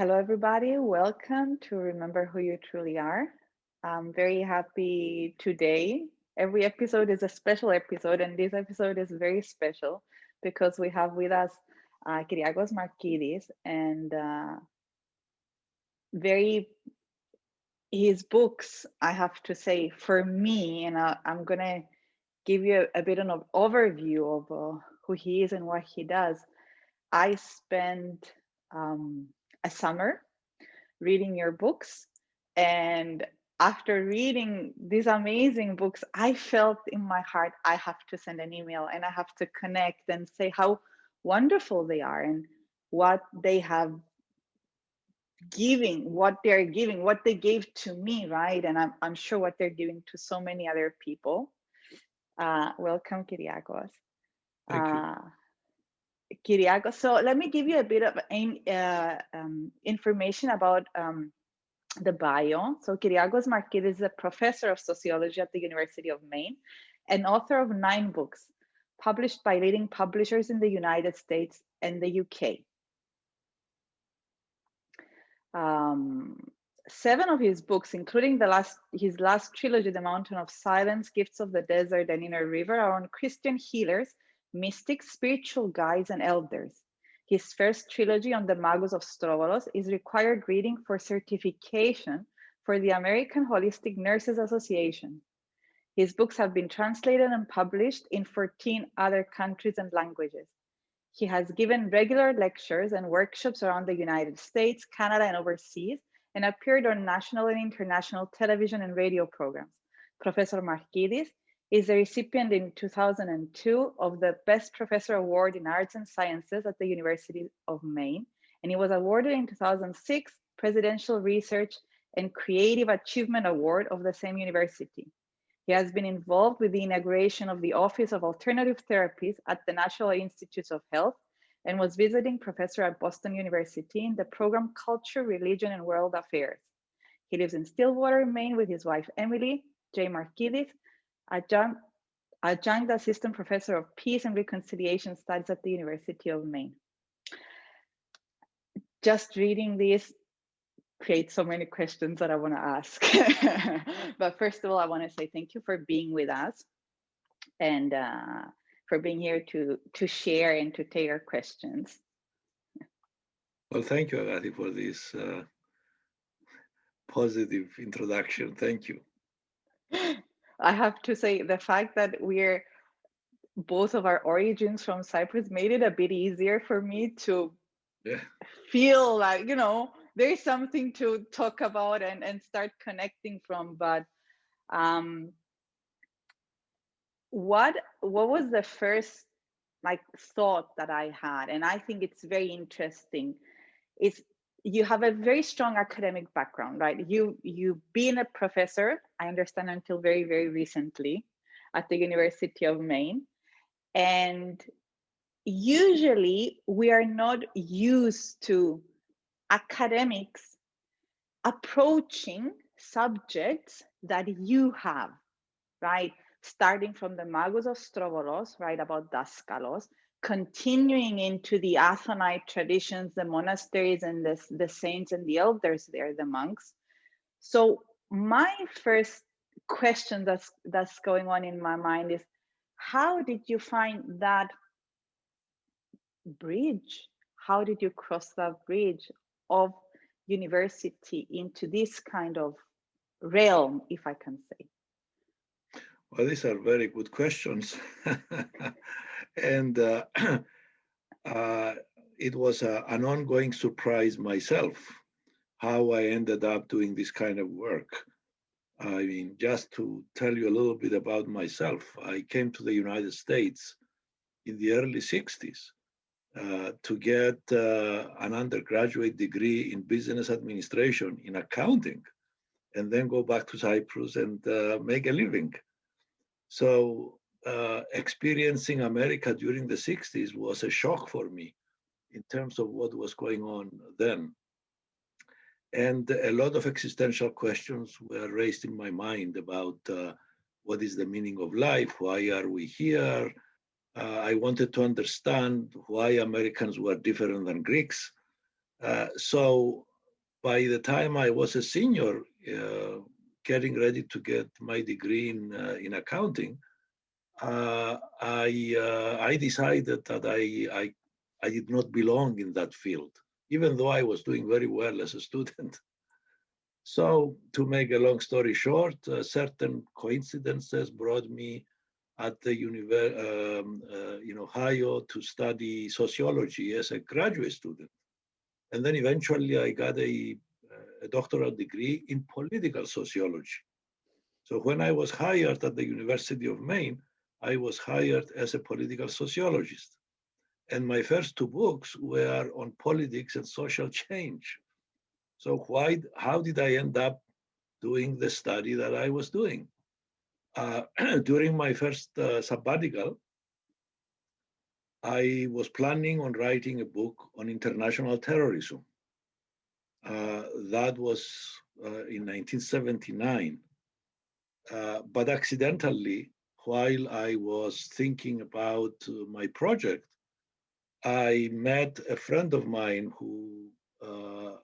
Hello, everybody. Welcome to Remember Who You Truly Are. I'm very happy today. Every episode is a special episode, and this episode is very special because we have with us Kyriacos Markides and very his books, I have to say, for me, and I'm going to give you a bit of an overview of who he is and what he does. I spent a summer reading your books, and after reading these amazing books, I felt in my heart I have to send an email and I have to connect and say how wonderful they are and what they have giving, what they're giving, what they gave to me, right? And I'm sure what they're giving to so many other people. Welcome, Kyriacos. Thank you. Kyriacos. So let me give you a bit of information about the bio. So Kyriacos Markides is a professor of sociology at the University of Maine and author of 9 books published by leading publishers in the United States and the UK. 7 of his books, including his last trilogy, The Mountain of Silence, Gifts of the Desert, and Inner River, are on Christian healers, mystics, spiritual guides, and elders. His first trilogy on the Magus of Strovolos is required reading for certification for the American Holistic Nurses Association. His books have been translated and published in 14 other countries and languages. He has given regular lectures and workshops around the United States, Canada, and overseas, and appeared on national and international television and radio programs. Professor Markides is the recipient in 2002 of the Best Professor Award in Arts and Sciences at the University of Maine, and he was awarded in 2006 Presidential Research and Creative Achievement Award of the same university. He has been involved with the inauguration of the Office of Alternative Therapies at the National Institutes of Health and was visiting professor at Boston University in the program Culture, Religion, and World Affairs. He lives in Stillwater, Maine with his wife, Emily J. Markides, adjunct assistant professor of peace and reconciliation studies at the University of Maine. Just reading this create so many questions that I want to ask. But first of all, I want to say thank you for being with us and for being here to share and to take our questions. Well, thank you, Agathi, for this positive introduction. Thank you. I have to say the fact that we're both of our origins from Cyprus made it a bit easier for me to feel like, there's something to talk about and start connecting from. But what was the first thought that I had? And I think it's very interesting. Is you have a very strong academic background, right? You've been a professor, I understand, until very, very recently at the University of Maine. And usually we are not used to academics approaching subjects that you have, right? Starting from the Magus of Strovolos, right, about Daskalos, continuing into the Athonite traditions, the monasteries and the saints and the elders there, the monks. So my first question that's going on in my mind is, how did you find that bridge? How did you cross that bridge of university into this kind of realm, if I can say? Well, these are very good questions. And it was an ongoing surprise myself, how I ended up doing this kind of work. I mean, just to tell you a little bit about myself, I came to the United States in the early 60s to get an undergraduate degree in business administration, in accounting, and then go back to Cyprus and make a living. So experiencing America during the 60s was a shock for me in terms of what was going on then. And a lot of existential questions were raised in my mind about what is the meaning of life? Why are we here? I wanted to understand why Americans were different than Greeks. So by the time I was a senior, getting ready to get my degree in accounting, I decided that I did not belong in that field, even though I was doing very well as a student. So, to make a long story short, certain coincidences brought me at the in Ohio to study sociology as a graduate student. And then eventually I got a doctoral degree in political sociology. So when I was hired at the University of Maine, I was hired as a political sociologist. And my first two books were on politics and social change. So how did I end up doing the study that I was doing? During my first sabbatical, I was planning on writing a book on international terrorism. That was in 1979. But accidentally, while I was thinking about my project, I met a friend of mine who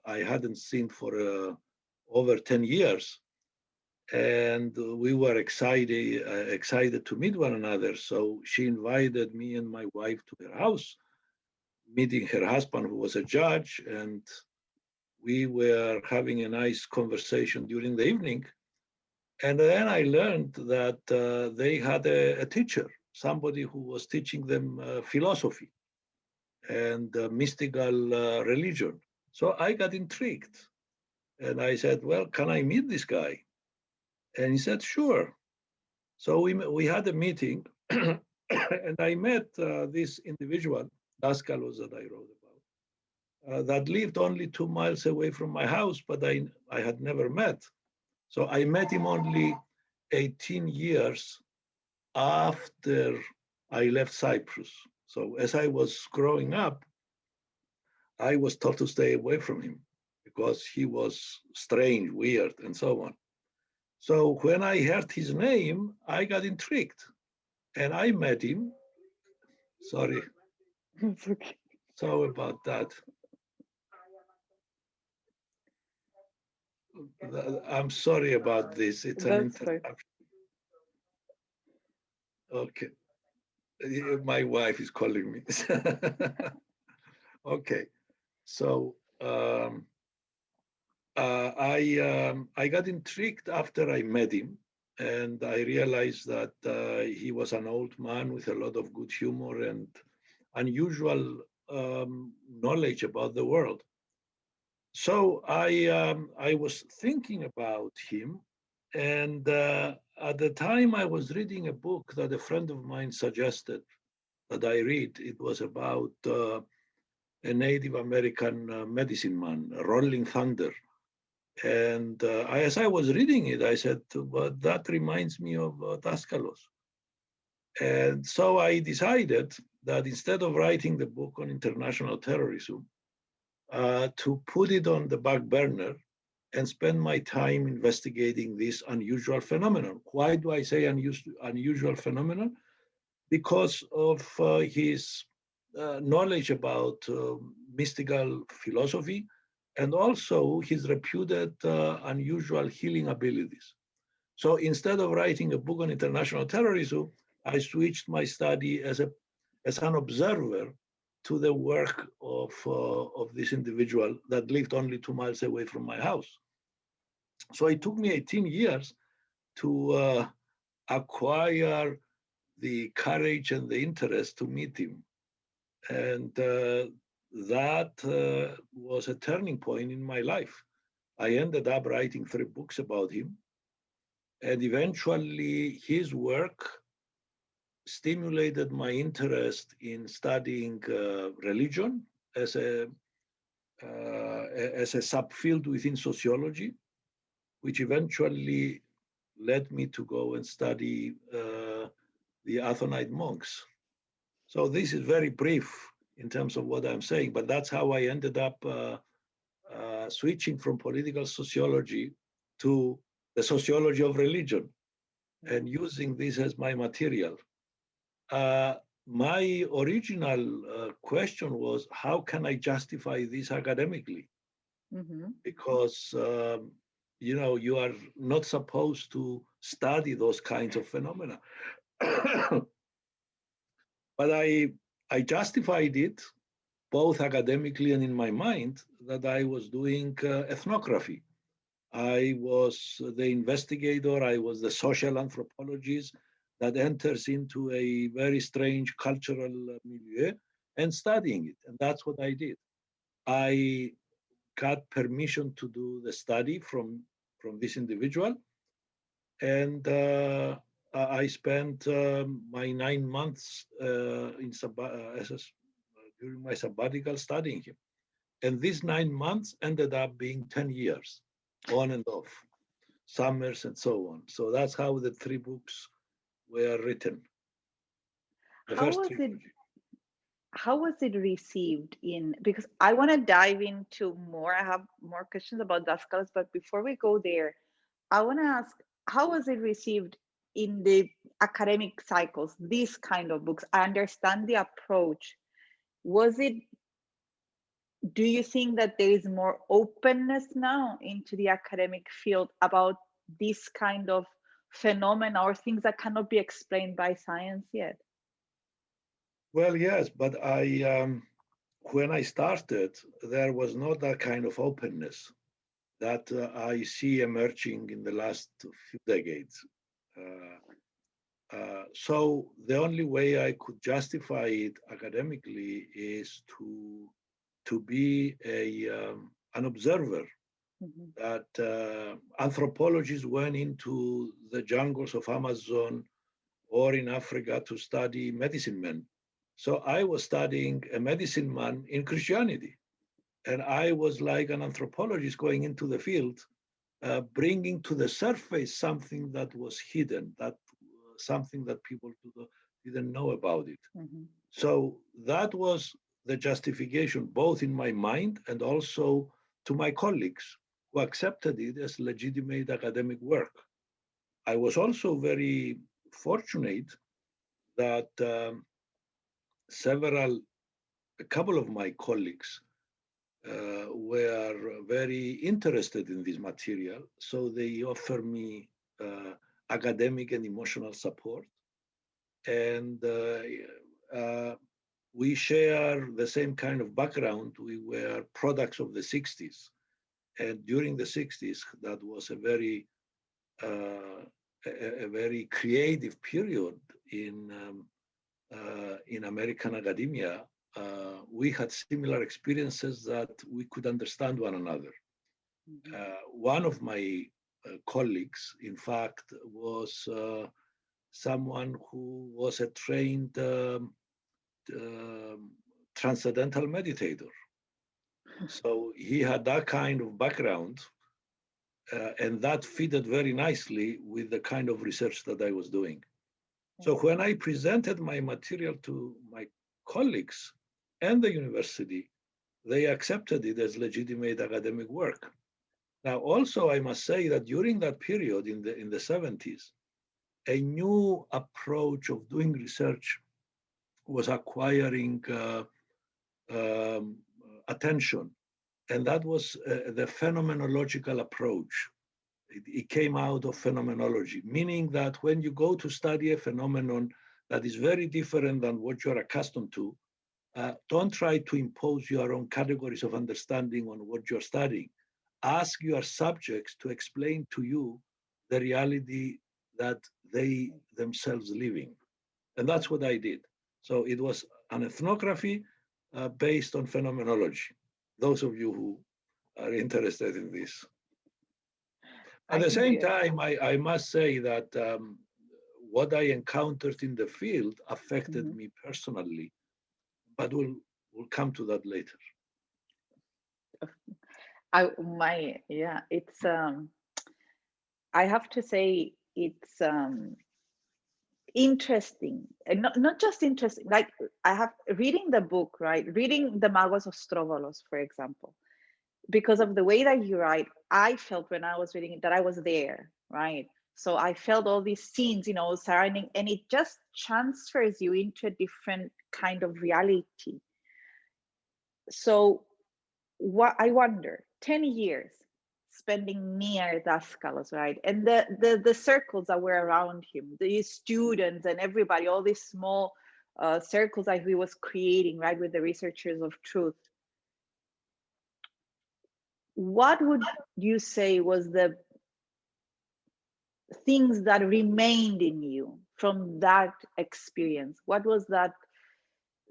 I hadn't seen for over 10 years. And we were excited to meet one another. So she invited me and my wife to her house, meeting her husband, who was a judge. And we were having a nice conversation during the evening. And then I learned that they had a teacher, somebody who was teaching them philosophy and mystical religion. So I got intrigued. And I said, well, can I meet this guy? And he said, sure. So we had a meeting, and I met this individual, Daskalos, that I wrote about, that lived only 2 miles away from my house, but I had never met. So I met him only 18 years after I left Cyprus. So as I was growing up, I was told to stay away from him because he was strange, weird, and so on. So when I heard his name, I got intrigued and I met him. Sorry. It's okay. So about that. I'm sorry about this. It's an interruption. Okay. My wife is calling me. Okay. So I got intrigued after I met him, and I realized that he was an old man with a lot of good humor and unusual knowledge about the world. So I was thinking about him, and at the time I was reading a book that a friend of mine suggested that I read. It was about a Native American medicine man, Rolling Thunder. And as I was reading it, I said, but that reminds me of Daskalos. And so I decided that instead of writing the book on international terrorism, to put it on the back burner and spend my time investigating this unusual phenomenon. Why do I say unusual phenomenon? Because of his knowledge about mystical philosophy and also his reputed unusual healing abilities. So instead of writing a book on international terrorism, I switched my study as an observer to the work of this individual that lived only 2 miles away from my house. So it took me 18 years to acquire the courage and the interest to meet him. And that was a turning point in my life. I ended up writing 3 books about him. And eventually his work stimulated my interest in studying religion as a subfield within sociology, which eventually led me to go and study the Athonite monks. So this is very brief in terms of what I'm saying, but that's how I ended up switching from political sociology to the sociology of religion and using this as my material. My original question was, how can I justify this academically? because you are not supposed to study those kinds of phenomena. But I justified it both academically and in my mind that I was doing ethnography. I was the investigator, I was the social anthropologist that enters into a very strange cultural milieu and studying it. And that's what I did. I got permission to do the study from this individual. And I spent my 9 months during my sabbatical studying him. And these 9 months ended up being 10 years, on and off, summers and so on. So that's how the 3 books were written. The How first was it? trilogy. How was it received in? Because I want to dive into more. I have more questions about Daskalos, but before we go there, I want to ask, how was it received in the academic cycles? These kind of books. I understand the approach. Was it? Do you think that there is more openness now into the academic field about this kind of phenomena or things that cannot be explained by science yet? Well, yes, but when I started, there was not that kind of openness that I see emerging in the last few decades. So the only way I could justify it academically is to be an observer. That anthropologists went into the jungles of Amazon or in Africa to study medicine men. So I was studying a medicine man in Christianity. And I was like an anthropologist going into the field, bringing to the surface something that was hidden, something that people didn't know about it. So that was the justification, both in my mind and also to my colleagues who accepted it as legitimate academic work. I was also very fortunate that a couple of my colleagues were very interested in this material, so they offered me academic and emotional support. And we share the same kind of background. We were products of the 60s. And during the 60s, that was a very creative period in American academia. We had similar experiences that we could understand one another. One of my colleagues, in fact, was someone who was a trained transcendental meditator. So he had that kind of background, and that fitted very nicely with the kind of research that I was doing. So when I presented my material to my colleagues and the university, they accepted it as legitimate academic work. Now, also, I must say that during that period in the 70s, a new approach of doing research was acquiring attention, and that was the phenomenological approach. It came out of phenomenology, meaning that when you go to study a phenomenon that is very different than what you're accustomed to, don't try to impose your own categories of understanding on what you're studying. Ask your subjects to explain to you the reality that they themselves live in. And that's what I did. So it was an ethnography based on phenomenology. Those of you who are interested in this. At the same time, I must say that what I encountered in the field affected me personally, but we'll come to that later. It's I have to say it's interesting, and not just interesting. Like I have reading the book, right? Reading the Magus of Strovolos, for example, because of the way that you write, I felt when I was reading it that I was there, right? So I felt all these scenes, surrounding, and it just transfers you into a different kind of reality. So what I wonder, 10 years spending near Daskalos, right? And the circles that were around him, the students and everybody, all these small circles that he was creating, right, with the researchers of truth. What would you say was the things that remained in you from that experience? What was that,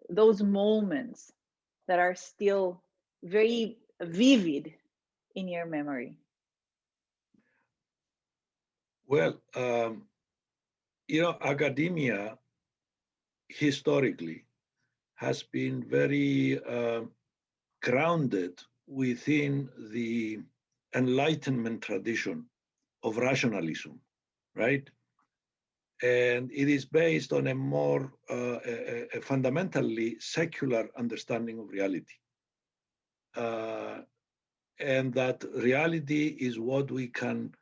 those moments that are still very vivid in your memory? Well, academia historically has been very grounded within the Enlightenment tradition of rationalism, right? And it is based on a more a fundamentally secular understanding of reality. And that reality is what we can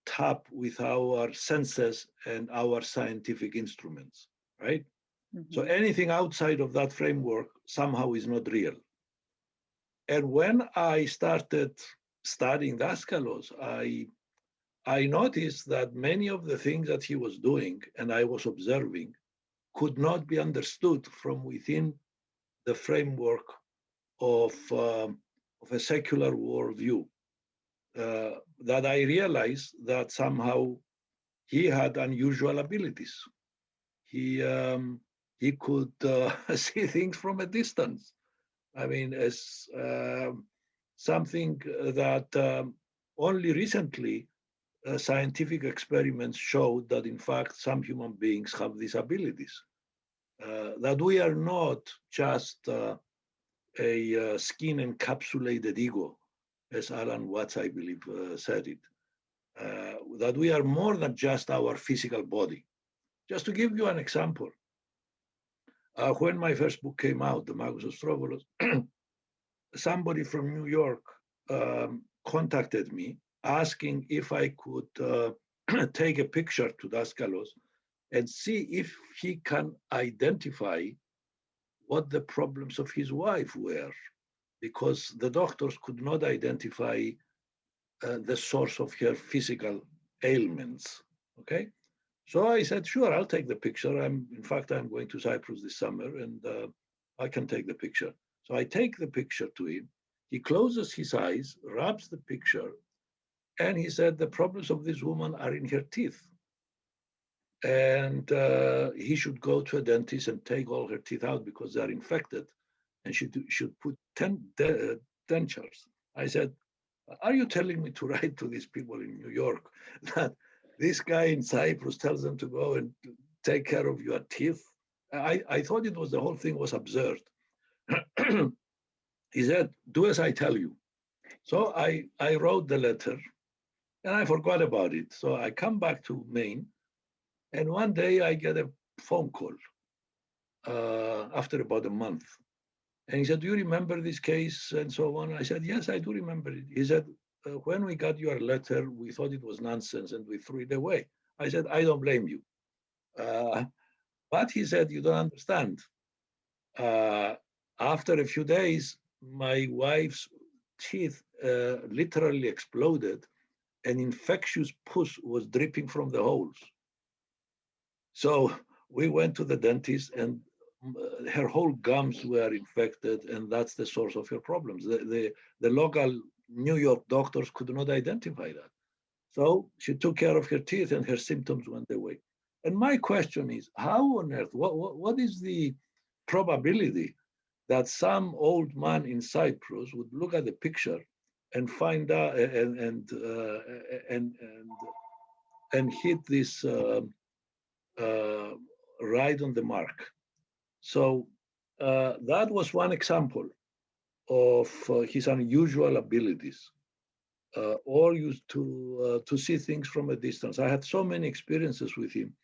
tap with our senses and our scientific instruments, right? Mm-hmm. So anything outside of that framework somehow is not real. And when I started studying Daskalos, I noticed that many of the things that he was doing and I was observing could not be understood from within the framework of a secular worldview. That I realized that somehow he had unusual abilities. He could see things from a distance. I mean, as something that only recently scientific experiments showed that in fact some human beings have these abilities. That we are not just a skin encapsulated ego, as Alan Watts, I believe, said it. That we are more than just our physical body. Just to give you an example, when my first book came out, The Magus of Strovolos, somebody from New York contacted me asking if I could take a picture to Daskalos and see if he can identify what the problems of his wife were, because the doctors could not identify the source of her physical ailments, okay? So I said, sure, I'll take the picture. I'm going to Cyprus this summer and I can take the picture. So I take the picture to him. He closes his eyes, rubs the picture, and he said, the problems of this woman are in her teeth. And he should go to a dentist and take all her teeth out because they're infected. And she should put 10 dentures. I said, are you telling me to write to these people in New York that this guy in Cyprus tells them to go and take care of your teeth? I thought the whole thing was absurd. He said, do as I tell you. So I wrote the letter and I forgot about it. So I come back to Maine and one day I get a phone call after about a month. And he said, do you remember this case and so on? I said, yes, I do remember it. He said, when we got your letter, we thought it was nonsense and we threw it away. I said, I don't blame you. But he said, you don't understand. After a few days, my wife's teeth literally exploded and infectious pus was dripping from the holes. So we went to the dentist and her whole gums were infected, and that's the source of her problems. The local New York doctors could not identify that. So she took care of her teeth and her symptoms went away. And my question is, how on earth, what is the probability that some old man in Cyprus would look at the picture and find out and hit this right on the mark? So that was one example of his unusual abilities, or used to see things from a distance. I had so many experiences with him,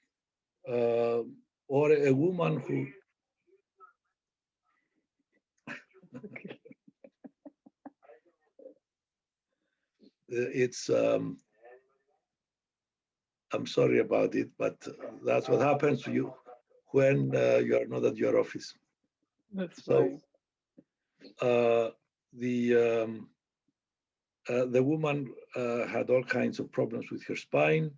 or a woman who. It's. I'm sorry about it, but that's what happens to you when you are not at your office. That's so. The The woman had all kinds of problems with her spine.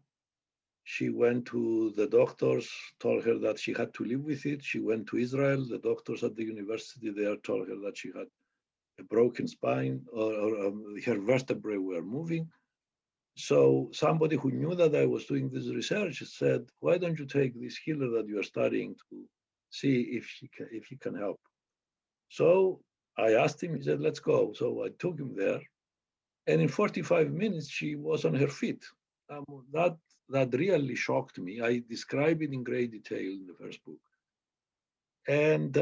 She went to the doctors, told her that she had to live with it. She went to Israel. The doctors at the university there told her that she had a broken spine, or her vertebrae were moving. So somebody who knew that I was doing this research said, "Why don't you take this healer that you are studying to see if he can help?" So I asked him. He said, "Let's go." So I took him there, and in 45 minutes she was on her feet. That really shocked me. I describe it in great detail in the first book, and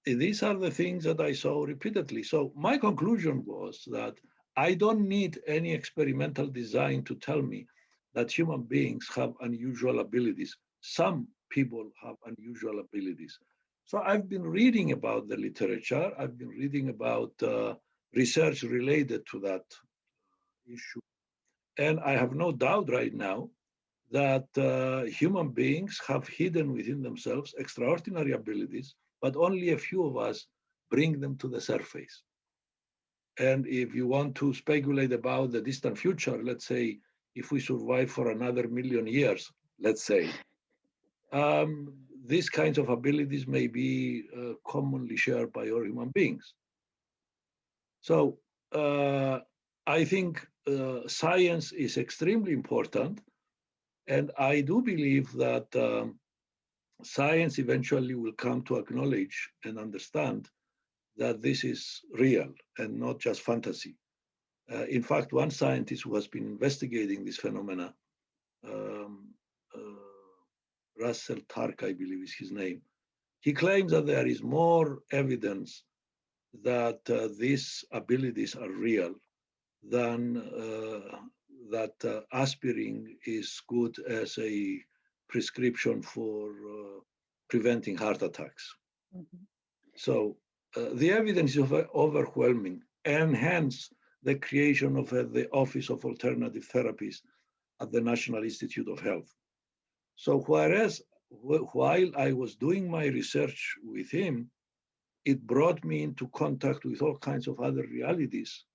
these are the things that I saw repeatedly. So my conclusion was that I don't need any experimental design to tell me that human beings have unusual abilities. Some people have unusual abilities. So I've been reading about the literature. I've been reading about research related to that issue. And I have no doubt right now that human beings have hidden within themselves extraordinary abilities, but only a few of us bring them to the surface. And if you want to speculate about the distant future, let's say if we survive for another million years, let's say, these kinds of abilities may be commonly shared by all human beings. So I think science is extremely important. And I do believe that science eventually will come to acknowledge and understand that this is real and not just fantasy. In fact, one scientist who has been investigating this phenomena, um, Russell Tark, I believe is his name, he claims that there is more evidence that these abilities are real than that aspirin is good as a prescription for preventing heart attacks. Mhm. So the evidence is overwhelming, and hence the creation of the Office of Alternative Therapies at the National Institute of Health. So while I was doing my research with him, it brought me into contact with all kinds of other realities.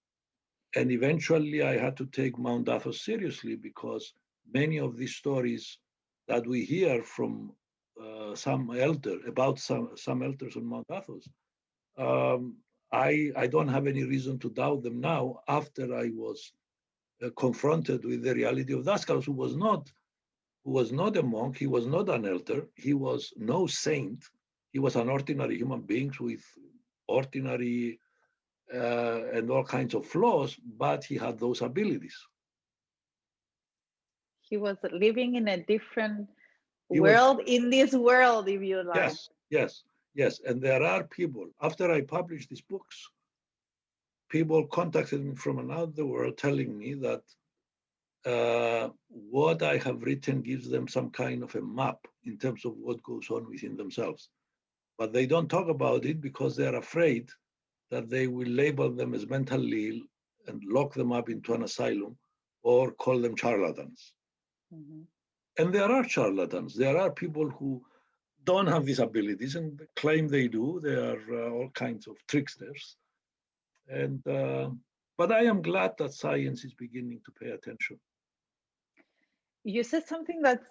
And eventually I had to take Mount Athos seriously, because many of these stories that we hear from some elders on Mount Athos, um, I don't have any reason to doubt them now after I was confronted with the reality of Daskalos, who was not a monk, he was not an elder, he was no saint, he was an ordinary human being with ordinary and all kinds of flaws, but he had those abilities. He was living in a different He was, world in this world, if you like. yes, yes, yes. And there are people, after I published these books, people contacted me from another world telling me that what I have written gives them some kind of a map in terms of what goes on within themselves. But they don't talk about it because they're afraid that they will label them as mentally ill and lock them up into an asylum or call them charlatans. Mm-hmm. And there are charlatans. There are people who don't have these abilities and claim they do. They are all kinds of tricksters. And but I am glad that science is beginning to pay attention. You said something that's,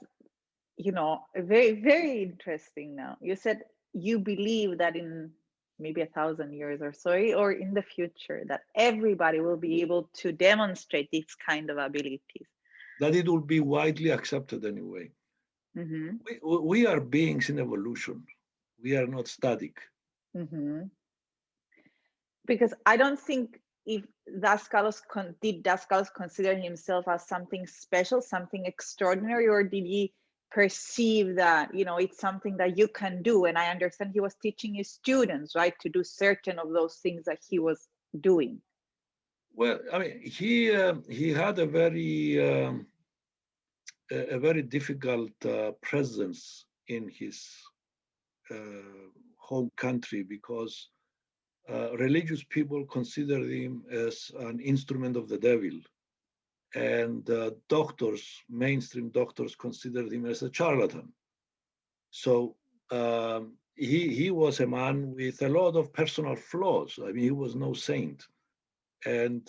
very, very interesting now. You said you believe that in maybe 1,000 years or so, or in the future, that everybody will be able to demonstrate these kind of abilities. That it will be widely accepted anyway. Mm-hmm. We are beings in evolution. We are not static. Mm-hmm. Because I don't think if did Daskalos consider himself as something special, something extraordinary, or did he perceive that it's something that you can do? And I understand he was teaching his students, right, to do certain of those things that he was doing. Well, I mean, he had a very difficult presence in his home country, because religious people considered him as an instrument of the devil, and mainstream doctors, considered him as a charlatan. So he was a man with a lot of personal flaws. I mean, he was no saint, and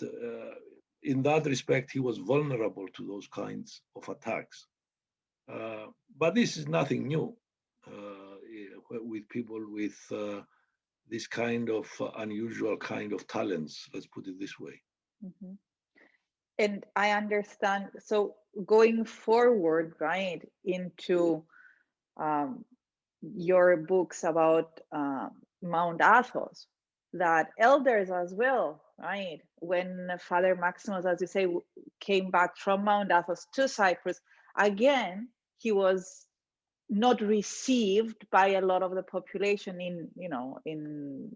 in that respect, he was vulnerable to those kinds of attacks. But this is nothing new with people with this kind of unusual kind of talents, let's put it this way. Mm-hmm. And I understand, so going forward, right, into your books about Mount Athos, that elders as well, right, when Father Maximus, as you say, came back from Mount Athos to Cyprus, again, he was not received by a lot of the population in, you know, in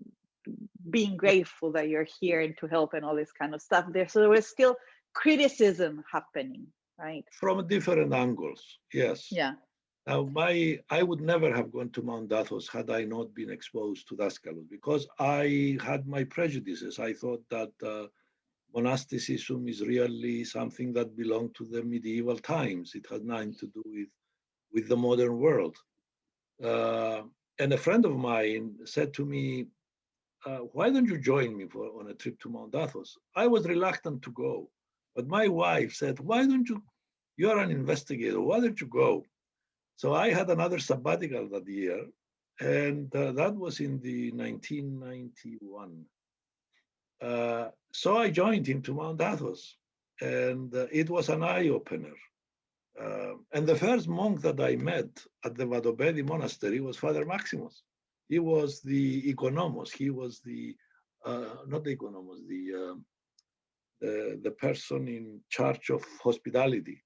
being grateful that you're here and to help and all this kind of stuff there. So there was still criticism happening, right? From different angles, yes. Yeah. Now, I would never have gone to Mount Athos had I not been exposed to Daskalos, because I had my prejudices. I thought that monasticism is really something that belonged to the medieval times. It had nothing to do with the modern world. And a friend of mine said to me, why don't you join me on a trip to Mount Athos? I was reluctant to go, but my wife said, why don't you, you're an investigator, why don't you go? So I had another sabbatical that year, and that was in the 1991. So I joined him to Mount Athos, and it was an eye-opener. And the first monk that I met at the Vadobedi monastery was Father Maximus. He was the economos. He was the not the economos, the person in charge of hospitality.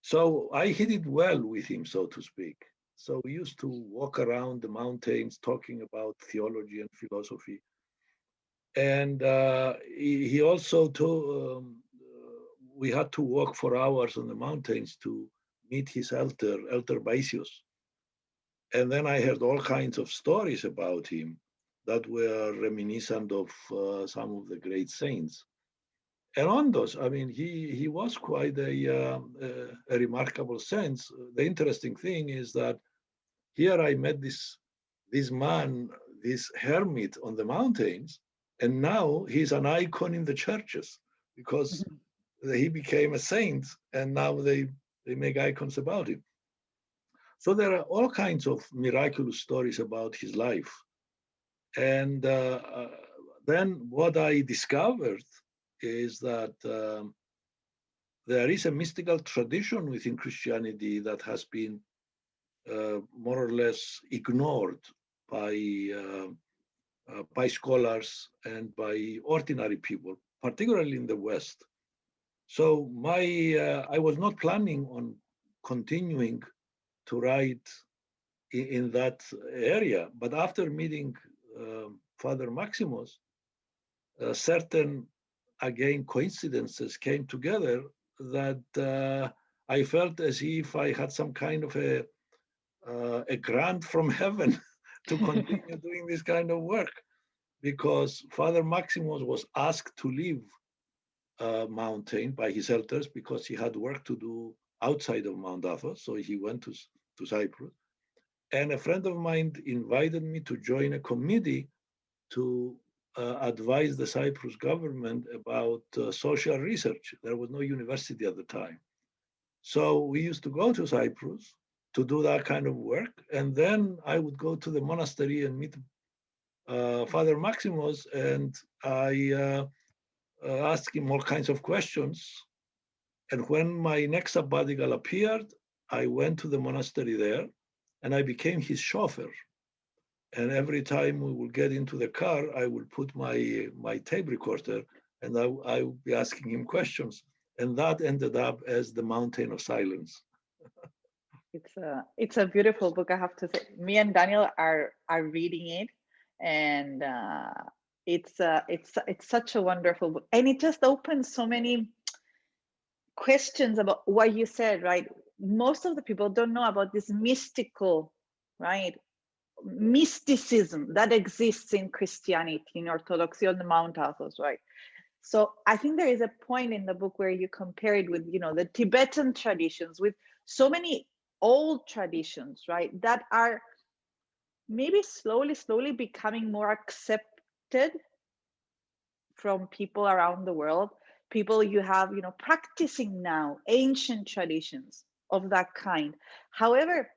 So I hit it well with him, so to speak. So we used to walk around the mountains talking about theology and philosophy. And he also told, we had to walk for hours on the mountains to meet his Elder Baisios. And then I heard all kinds of stories about him that were reminiscent of some of the great saints. And on those, I mean, he was quite a remarkable sense. The interesting thing is that here I met this man, this hermit on the mountains, and now he's an icon in the churches because he became a saint, and now they make icons about him. So there are all kinds of miraculous stories about his life. And then what I discovered is that there is a mystical tradition within Christianity that has been more or less ignored by scholars and by ordinary people, particularly in the West. So I was not planning on continuing to write in that area, but after meeting Father Maximus, certain, again, coincidences came together that I felt as if I had some kind of a grant from heaven to continue doing this kind of work, because Father Maximus was asked to leave mountain by his elders because he had work to do outside of Mount Athos, so he went to Cyprus. And a friend of mine invited me to join a committee to advise the Cyprus government about social research. There was no university at the time. So we used to go to Cyprus to do that kind of work. And then I would go to the monastery and meet Father Maximus, and I asked him all kinds of questions. And when my next sabbatical appeared, I went to the monastery there, and I became his chauffeur. And every time we will get into the car, I will put my tape recorder, and I will be asking him questions. And that ended up as The Mountain of Silence. It's a beautiful book, I have to say. Me and Daniel are reading it, and it's such a wonderful book, and it just opens so many questions about what you said, right? Most of the people don't know about this mystical, right, mysticism that exists in Christianity, in Orthodoxy, on the Mount Athos, right? So I think there is a point in the book where you compare it with, you know, the Tibetan traditions, with so many old traditions, right, that are maybe slowly becoming more accepted from people around the world, people you have, practicing now ancient traditions of that kind. However,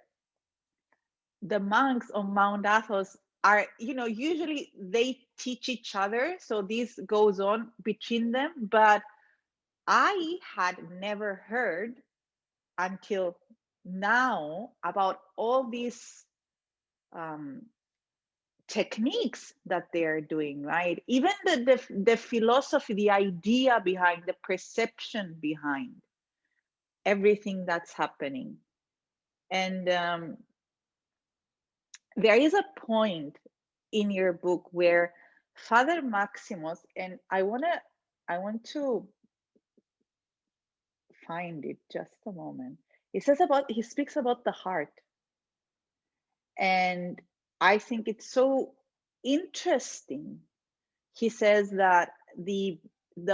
the monks on Mount Athos are, usually they teach each other. So this goes on between them. But I had never heard until now about all these techniques that they are doing, right? Even the philosophy, the idea behind, the perception behind everything that's happening. And there is a point in your book where Father Maximus, and I want to find it, just a moment. He speaks about the heart. And I think it's so interesting. He says that the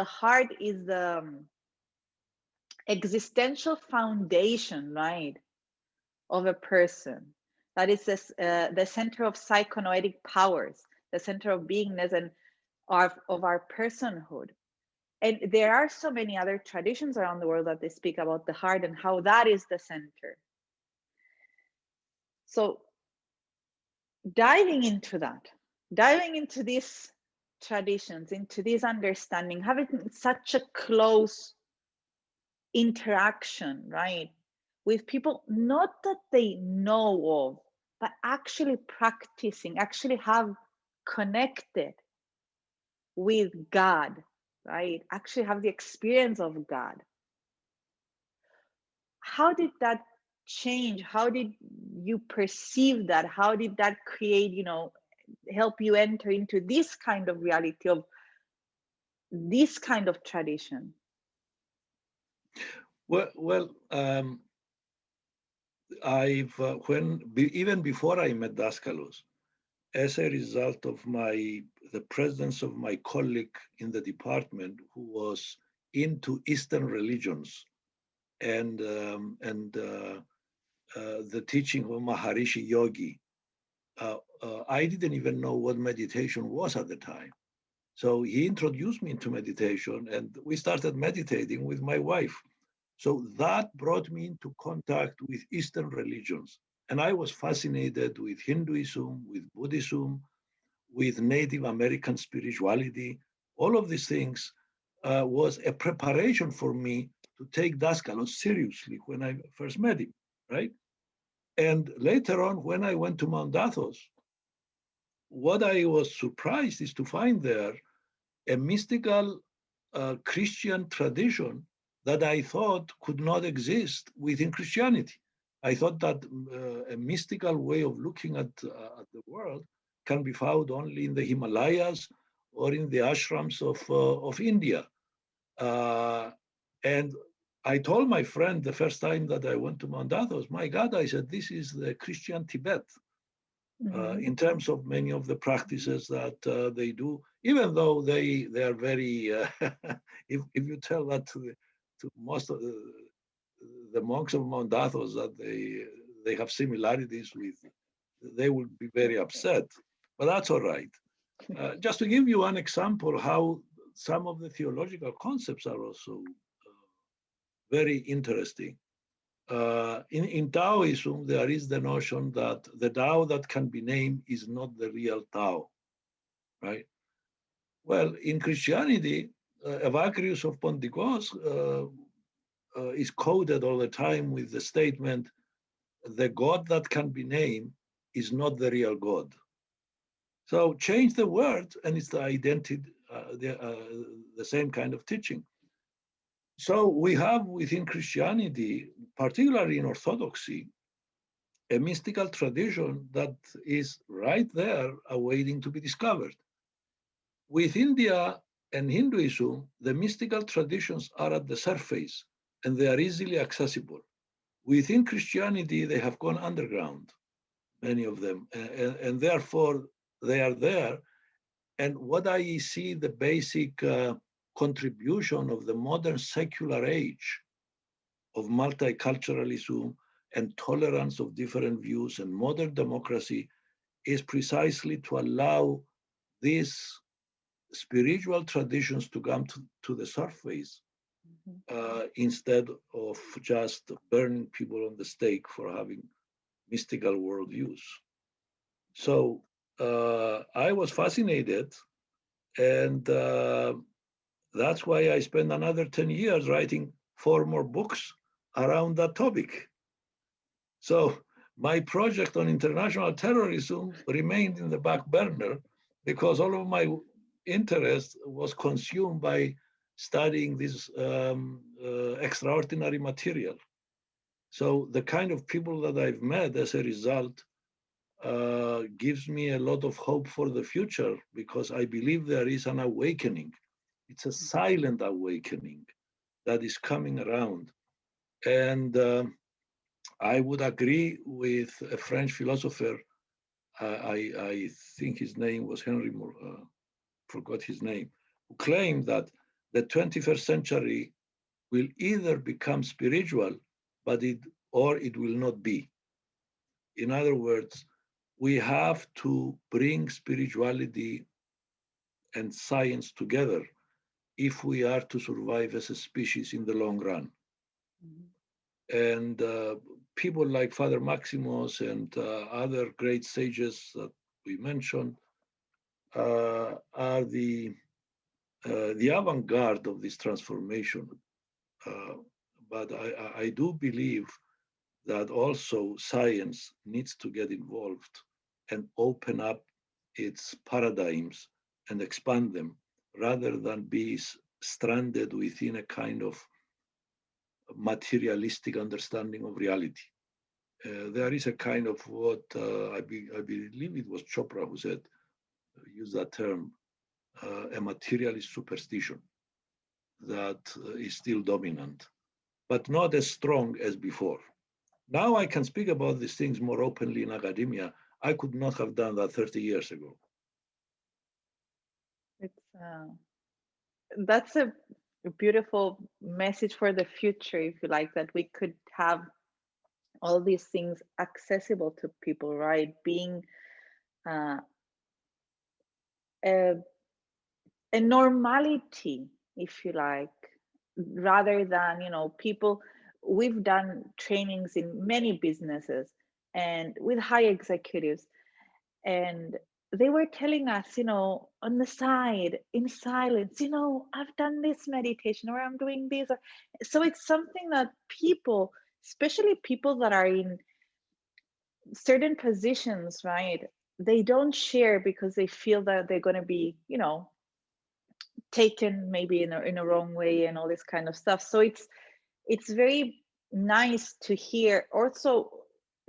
heart is the existential foundation, right, of a person. That is the center of psychonoetic powers, the center of beingness and of our personhood. And there are so many other traditions around the world that they speak about the heart and how that is the center. So diving into these traditions, into this understanding, having such a close interaction, right, with people not that they know of, but actually practicing, actually have connected with God, right? Actually have the experience of God. How did that change? How did you perceive that? How did that create, help you enter into this kind of reality of this kind of tradition? Well, even before I met Daskalos, as a result of the presence of my colleague in the department who was into Eastern religions and the teaching of Maharishi Yogi, I didn't even know what meditation was at the time. So he introduced me into meditation, and we started meditating with my wife. So that brought me into contact with Eastern religions. And I was fascinated with Hinduism, with Buddhism, with Native American spirituality. All of these things was a preparation for me to take Daskalos seriously when I first met him, right? And later on, when I went to Mount Athos, what I was surprised is to find there a mystical Christian tradition that I thought could not exist within Christianity. I thought that a mystical way of looking at the world can be found only in the Himalayas or in the ashrams of India. And I told my friend the first time that I went to Mount Athos, my God, I said, this is the Christian Tibet. In terms of many of the practices that they do, even though they are very, if you tell that to most of the monks of Mount Athos that they have similarities with, they would be very upset. But that's all right. Just to give you one example, how some of the theological concepts are also very interesting. In Taoism, there is the notion that the Tao that can be named is not the real Tao, right? Well, in Christianity, Evagrius of Ponticus is quoted all the time with the statement, the God that can be named is not the real God. So change the word and it's the identity, the same kind of teaching. So we have within Christianity, particularly in Orthodoxy, a mystical tradition that is right there awaiting to be discovered. With India and Hinduism, the mystical traditions are at the surface and they are easily accessible. Within Christianity, they have gone underground, many of them, and therefore they are there. And what I see the basic contribution of the modern secular age of multiculturalism and tolerance of different views and modern democracy is precisely to allow this spiritual traditions to come to the surface instead of just burning people on the stake for having mystical worldviews. So I was fascinated, and that's why I spent another 10 years writing 4 more books around that topic. So my project on international terrorism remained in the back burner because all of my interest was consumed by studying this extraordinary material. So the kind of people that I've met as a result gives me a lot of hope for the future, because I believe there is an awakening. It's a silent awakening that is coming around. And I would agree with a French philosopher, I think his name was Henry, forgot his name, who claimed that the 21st century will either become spiritual, or it will not be. In other words, we have to bring spirituality and science together if we are to survive as a species in the long run. And people like Father Maximus and other great sages that we mentioned are the avant-garde of this transformation. But I do believe that also science needs to get involved and open up its paradigms and expand them, rather than be stranded within a kind of materialistic understanding of reality. There is a kind of what I believe it was Chopra who said, use that term, a materialist superstition that is still dominant, but not as strong as before. Now I can speak about these things more openly in academia. I could not have done that 30 years ago. That's a beautiful message for the future, if you like, that we could have all these things accessible to people, right? Being a normality, if you like, rather than, people. We've done trainings in many businesses and with high executives, and they were telling us, on the side, in silence, I've done this meditation, or I'm doing this. So it's something that people, especially people that are in certain positions, right, they don't share because they feel that they're going to be, taken maybe in a wrong way and all this kind of stuff. So it's very nice to hear also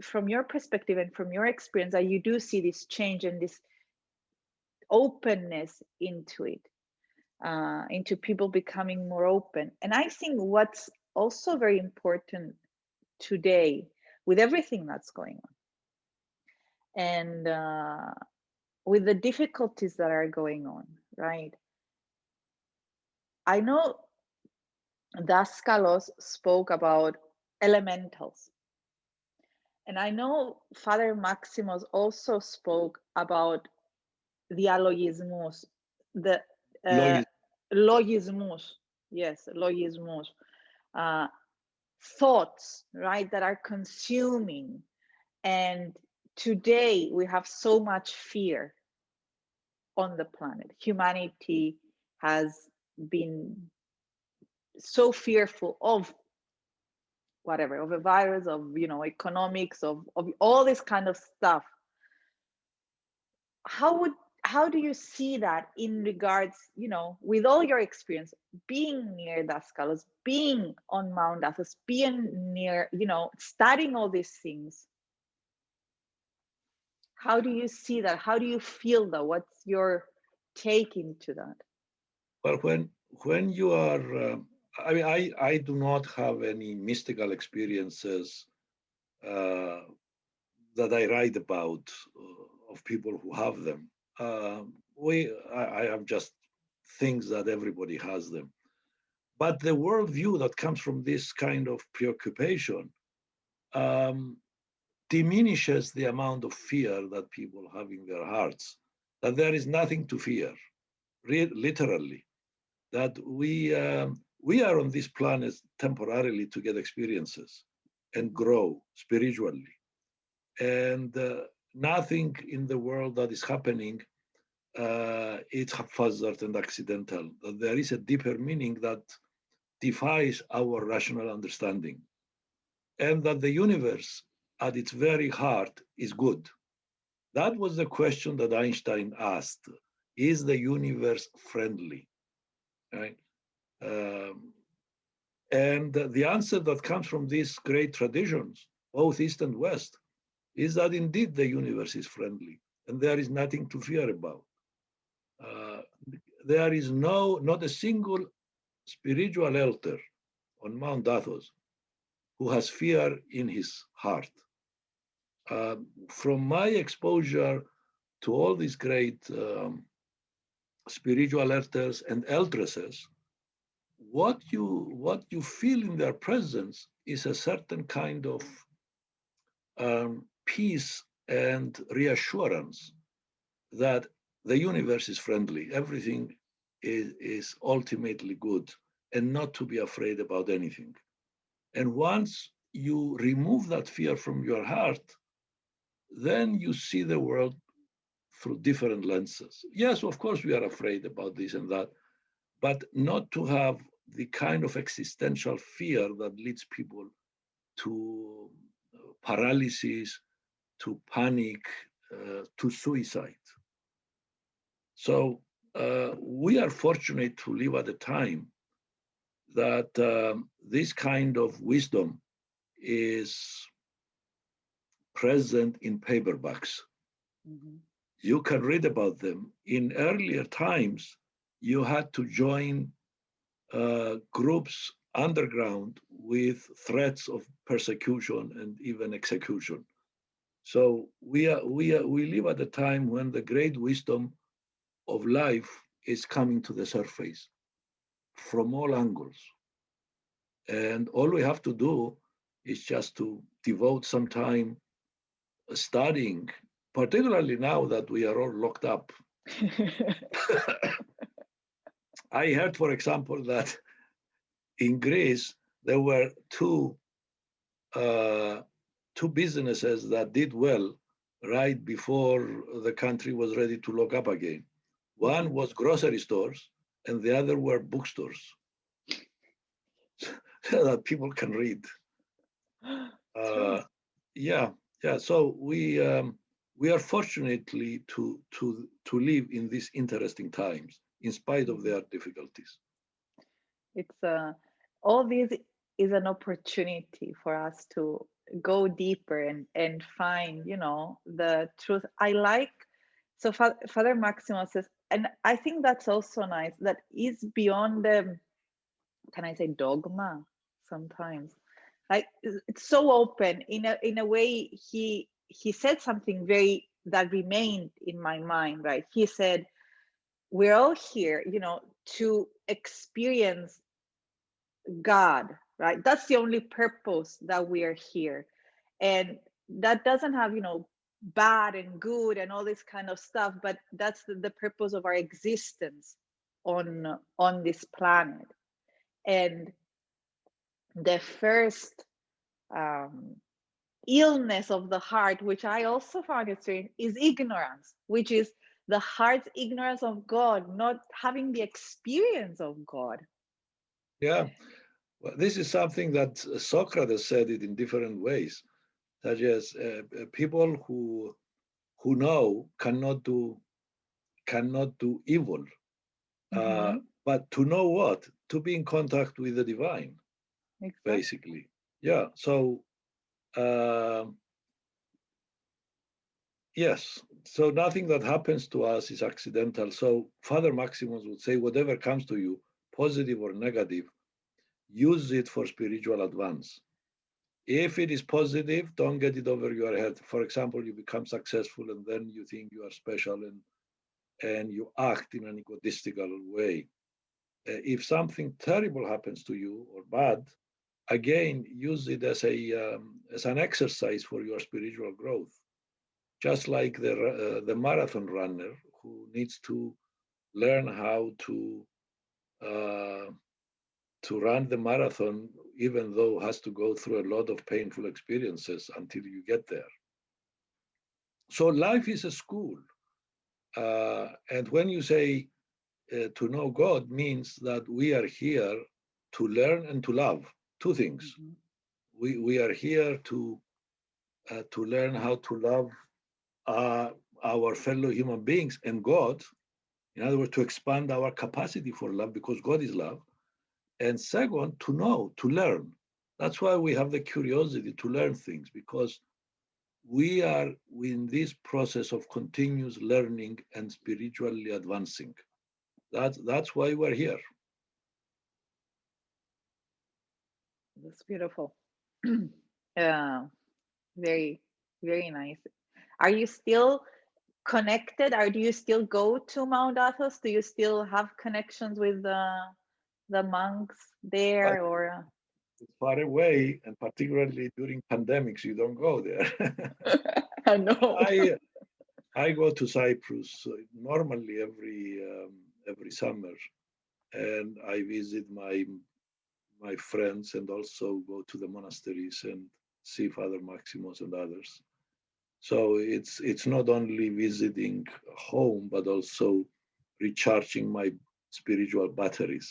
from your perspective and from your experience that you do see this change and this openness into it, into people becoming more open. And I think what's also very important today, with everything that's going on and with the difficulties that are going on, right? I know Daskalos spoke about elementals. And I know Father Maximus also spoke about the logismus, the logismus, yes, logismus, thoughts, right, that are consuming. And today we have so much fear on the planet. Humanity has been so fearful of whatever, of a virus, of economics, of all this kind of stuff. How do you see that in regards, with all your experience being near Daskalos, being on Mount Athos, being near, studying all these things? How do you see that? How do you feel that? What's your take into that? Well, when you are, I do not have any mystical experiences that I write about of people who have them. I have just things that everybody has them. But the worldview that comes from this kind of preoccupation diminishes the amount of fear that people have in their hearts, that there is nothing to fear. literally, that we are on this planet temporarily to get experiences and grow spiritually. And nothing in the world that is happening it's haphazard and accidental. That there is a deeper meaning that defies our rational understanding, and that the universe at its very heart is good. That was the question that Einstein asked. Is the universe friendly? Right? Um, and the answer that comes from these great traditions, both East and West, is that indeed the universe is friendly and there is nothing to fear about. Uh, there is not a single spiritual elder on Mount Athos who has fear in his heart. From my exposure to all these great spiritual elders and eldresses, what you feel in their presence is a certain kind of peace and reassurance that the universe is friendly, everything is ultimately good, and not to be afraid about anything. And once you remove that fear from your heart, then you see the world through different lenses. Yes, of course, we are afraid about this and that, but not to have the kind of existential fear that leads people to paralysis, to panic, to suicide. So we are fortunate to live at a time that this kind of wisdom is present in paperbacks. Mm-hmm. You can read about them. In earlier times, you had to join groups underground with threats of persecution and even execution. So we live at a time when the great wisdom of life is coming to the surface from all angles. And all we have to do is just to devote some time studying, particularly now that we are all locked up. I heard, for example, that in Greece, there were two businesses that did well right before the country was ready to lock up again. One was grocery stores, and the other were bookstores, so that people can read. Yeah. So we are fortunately to live in these interesting times, in spite of their difficulties. It's all this is an opportunity for us to go deeper and find, the truth. I like, so Father Maximo says, and I think that's also nice, that is beyond the, can I say, dogma sometimes. Like, it's so open. In a way, he said something very that remained in my mind, right? He said, we're all here, to experience God, right? That's the only purpose that we are here. And that doesn't have, bad and good and all this kind of stuff, but that's the purpose of our existence on this planet. And the first illness of the heart, which I also found it strange, is ignorance, which is the heart's ignorance of God, not having the experience of God. Yeah. Well, this is something that Socrates said it in different ways, such as people who know cannot do evil, but to know what? To be in contact with the divine, exactly. Basically. Yeah. So yes. So nothing that happens to us is accidental. So Father Maximus would say, whatever comes to you, positive or negative, use it for spiritual advance. If it is positive, don't get it over your head. For example, you become successful and then you think you are special and you act in an egotistical way. If something terrible happens to you or bad, again, use it as an exercise for your spiritual growth. Just like the marathon runner who needs to learn how to run the marathon, even though it has to go through a lot of painful experiences until you get there. So life is a school. And when you say to know God means that we are here to learn and to love, two things. We are here to learn how to love our fellow human beings and God. In other words, to expand our capacity for love because God is love. And second, to know, to learn. That's why we have the curiosity to learn things, because we are in this process of continuous learning and spiritually advancing. That's why we're here. That's beautiful. Very, very nice. Are you still connected, or do you still go to Mount Athos? Do you still have connections with the monks there, or? It's far away, and particularly during pandemics, you don't go there. I know. I go to Cyprus normally every summer, and I visit my friends and also go to the monasteries and see Father Maximus and others. So it's not only visiting home, but also recharging my spiritual batteries.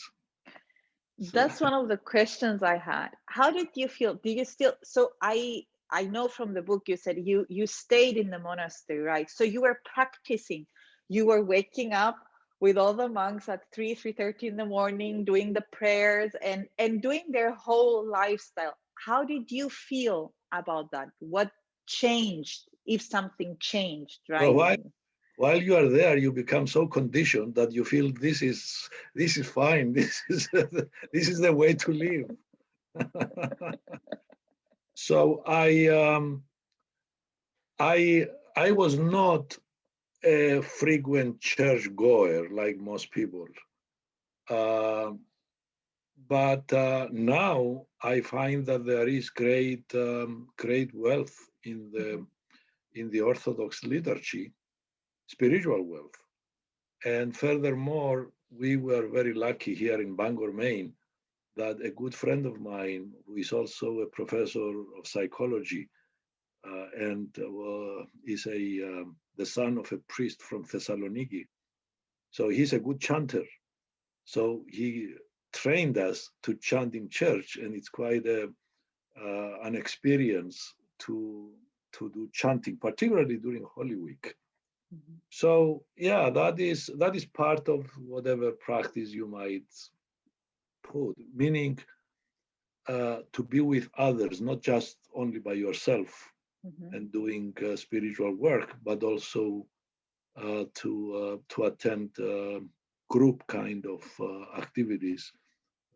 That's one of the questions I had. How did you feel? Do you still? So I know from the book you said you stayed in the monastery, right? So you were practicing. You were waking up with all the monks at 3:30 in the morning, doing the prayers and doing their whole lifestyle. How did you feel about that? What changed, if something changed, right? Well, while you are there, you become so conditioned that you feel this is fine. This is the way to live. So I was not a frequent church goer like most people, but now I find that there is great wealth in the Orthodox liturgy, spiritual wealth. And furthermore, we were very lucky here in Bangor, Maine, that a good friend of mine, who is also a professor of psychology and is the son of a priest from Thessaloniki. So he's a good chanter. So he trained us to chant in church, and it's quite an experience to do chanting, particularly during Holy Week. So yeah, that is part of whatever practice you might put, meaning to be with others, not just only by yourself and doing spiritual work, but also to attend group kind of activities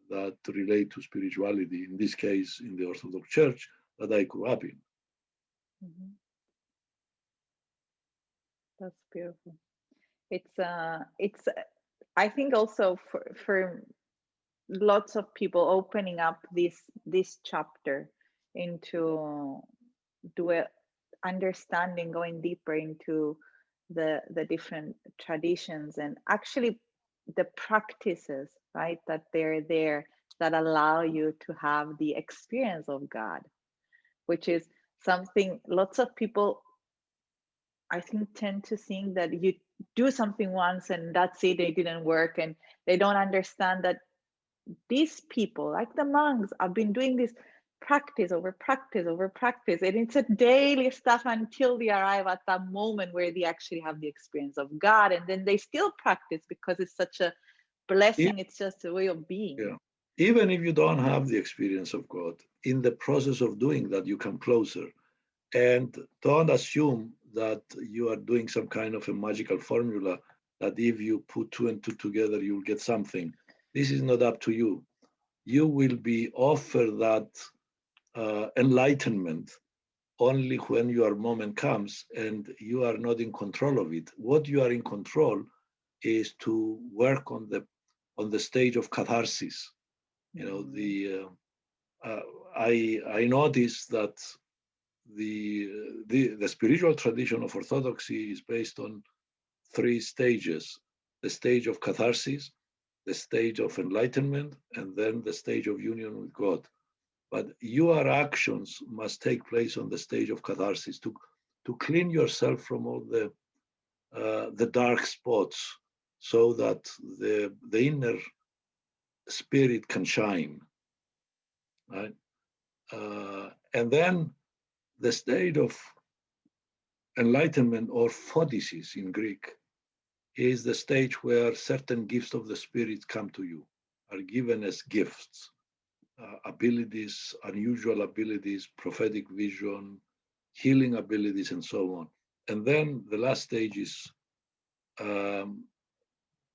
that relate to spirituality. In this case, in the Orthodox Church that I grew up in. That's beautiful. It's I think also for lots of people opening up this chapter into understanding, going deeper into the different traditions and actually the practices, right, that they're there that allow you to have the experience of God, which is something lots of people I think tend to think that you do something once and that's it, it didn't work, and they don't understand that these people, like the monks, have been doing this practice over practice over practice, and it's a daily stuff until they arrive at that moment where they actually have the experience of God, and then they still practice because it's such a blessing. It's just a way of being. Yeah. Even if you don't have the experience of God, in the process of doing that, you come closer. And don't assume that you are doing some kind of a magical formula that if you put two and two together, you'll get something. This is not up to you. You will be offered that enlightenment only when your moment comes and you are not in control of it. What you are in control is to work on the stage of catharsis. You know, I noticed that the spiritual tradition of Orthodoxy is based on three stages. the stage of catharsis, the stage of enlightenment, and then the stage of union with God. But your actions must take place on the stage of catharsis to clean yourself from all the dark spots, so that the inner spirit can shine, right? And then the state of enlightenment, or photisis in Greek, is the stage where certain gifts of the spirit come to you, are given as gifts, abilities, unusual abilities, prophetic vision, healing abilities, and so on. And then the last stage is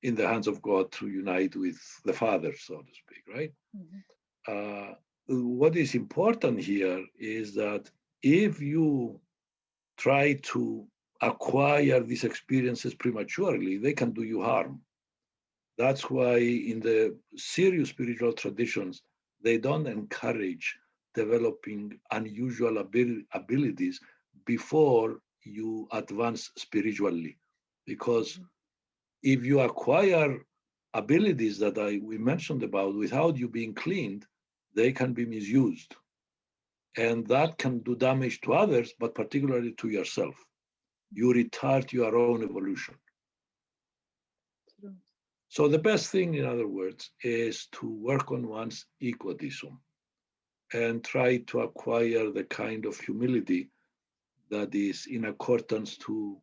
in the hands of God to unite with the Father, so to speak, right? Mm-hmm. What is important here is that if you try to acquire these experiences prematurely, they can do you harm. That's why in the serious spiritual traditions, they don't encourage developing unusual abilities before you advance spiritually. Because if you acquire abilities that we mentioned about without you being cleaned, they can be misused. And that can do damage to others, but particularly to yourself. You retard your own evolution. So the best thing, in other words, is to work on one's egotism and try to acquire the kind of humility that is in accordance to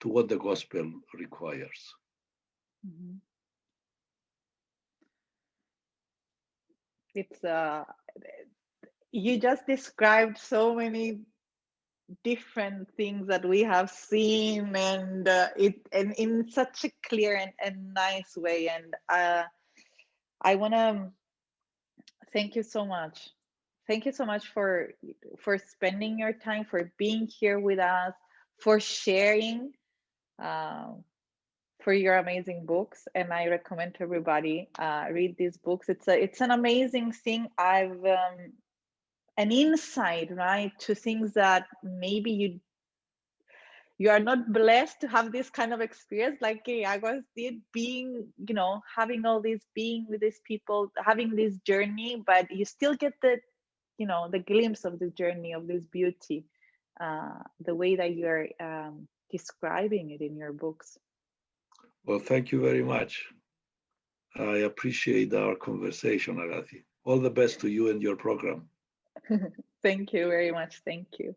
what the gospel requires. Mm-hmm. It's you just described so many different things that we have seen, and and in such a clear and nice way. And I want to thank you so much. Thank you so much for spending your time, for being here with us, for sharing, for your amazing books. And I recommend to everybody read these books. It's an amazing thing. I've an insight, right, to things that maybe you are not blessed to have this kind of experience like Kyriacos did, being, having all this, being with these people, having this journey, but you still get the glimpse of the journey, of this beauty, the way that you're describing it in your books. Well, thank you very much. I appreciate our conversation, Agathi. All the best to you and your program. Thank you very much. Thank you.